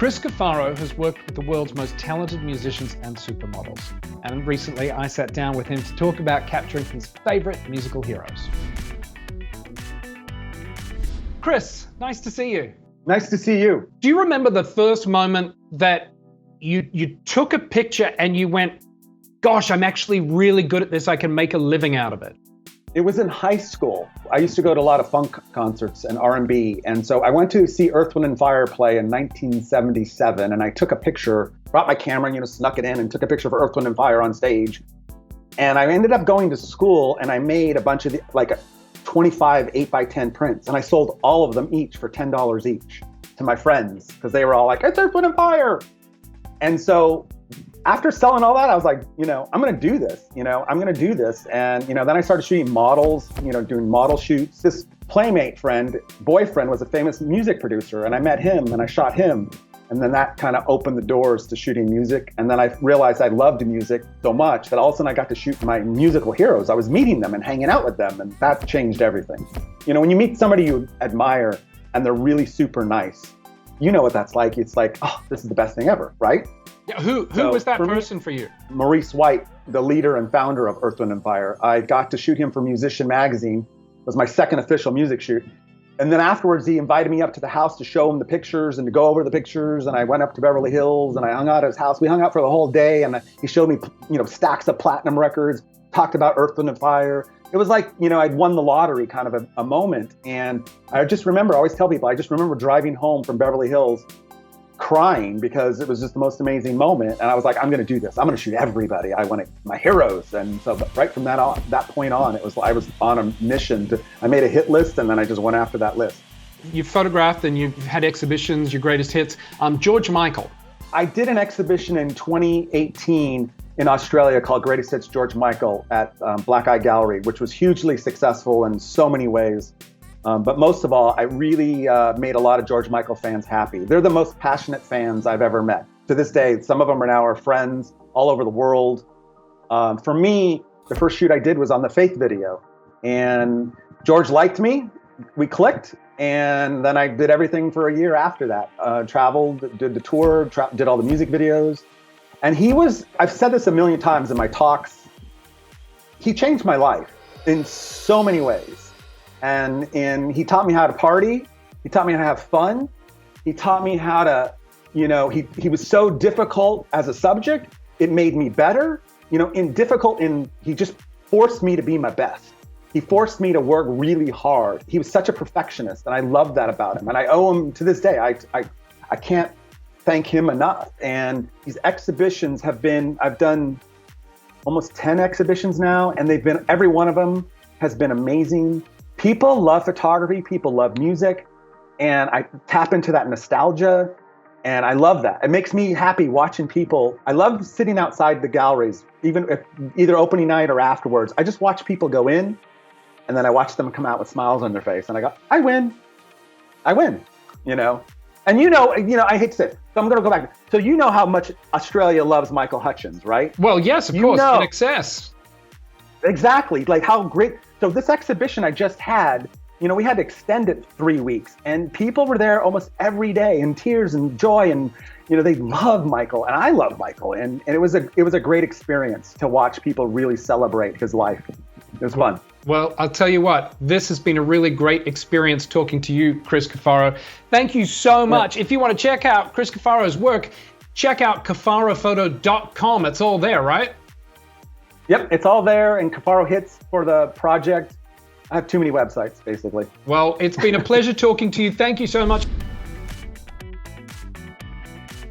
Chris Cuffaro has worked with the world's most talented musicians and supermodels. And recently I sat down with him to talk about capturing his favorite musical heroes. Chris, nice to see you. Nice to see you. Do you remember the first moment that you took a picture and you went, gosh, I'm actually really good at this, I can make a living out of it? It was in high school. I used to go to a lot of funk concerts and R&B. And so I went to see Earth, Wind & Fire play in 1977. And I took a picture, brought my camera, snuck it in and took a picture of Earth, Wind & Fire on stage. And I ended up going to school and I made a bunch of 25 8x10 prints. And I sold all of them each for $10 each to my friends because they were all like, it's Earth, Wind & Fire. And so after selling all that, I was like, I'm going to do this, I'm going to do this. And, then I started shooting models, doing model shoots. This boyfriend was a famous music producer, and I met him and I shot him. And then that kind of opened the doors to shooting music. And then I realized I loved music so much that all of a sudden I got to shoot my musical heroes. I was meeting them and hanging out with them, and that changed everything. When you meet somebody you admire and they're really super nice, you know what that's like. It's like, oh, this is the best thing ever, right? Yeah, who was that person for you? Maurice White, the leader and founder of Earth, Wind & Fire. I got to shoot him for Musician Magazine. It was my second official music shoot. And then afterwards, he invited me up to the house to show him the pictures and to go over the pictures. And I went up to Beverly Hills and I hung out at his house. We hung out for the whole day, and he showed me, stacks of platinum records, talked about Earth, Wind & Fire. It was like, I'd won the lottery kind of a moment. And I just remember, I always tell people, I just remember driving home from Beverly Hills crying because it was just the most amazing moment. And I was like, I'm going to do this. I'm going to shoot everybody. I want my heroes. And so right from that point on, I was on a mission I made a hit list, and then I just went after that list. You've photographed and you've had exhibitions, your greatest hits. George Michael. I did an exhibition in 2018 in Australia called Greatest Hits George Michael at Black Eye Gallery, which was hugely successful in so many ways. But most of all, I really made a lot of George Michael fans happy. They're the most passionate fans I've ever met. To this day, some of them are now our friends all over the world. For me, the first shoot I did was on the Faith video. And George liked me, we clicked, and then I did everything for a year after that. Traveled, did the tour, did all the music videos. And I've said this a million times in my talks, he changed my life in so many ways. And he taught me how to party. He taught me how to have fun. He taught me how to, he was so difficult as a subject. It made me better. He just forced me to be my best. He forced me to work really hard. He was such a perfectionist, and I love that about him. And I owe him to this day. I can't thank him enough. And these exhibitions I've done almost 10 exhibitions now, and every one of them has been amazing. People love photography, people love music, and I tap into that nostalgia, and I love that. It makes me happy watching people. I love sitting outside the galleries, either opening night or afterwards. I just watch people go in, and then I watch them come out with smiles on their face, and I go, I win, And I hate to say it, so I'm going to go back. So how much Australia loves Michael Hutchence, right? Well, yes, of course, in excess. Exactly, like how great. So this exhibition I just had, we had to extend it 3 weeks, and people were there almost every day in tears and joy, and they love Michael, and I love Michael, and it was a great experience to watch people really celebrate his life. It was fun. Well, I'll tell you what, this has been a really great experience talking to you, Chris Cuffaro. Thank you so much. If you want to check out Chris Cuffaro's work, check out cuffarophoto.com. It's all there, right? Yep, it's all there, and Cuffaro hits for the project. I have too many websites, basically. Well, it's been a pleasure talking to you. Thank you so much.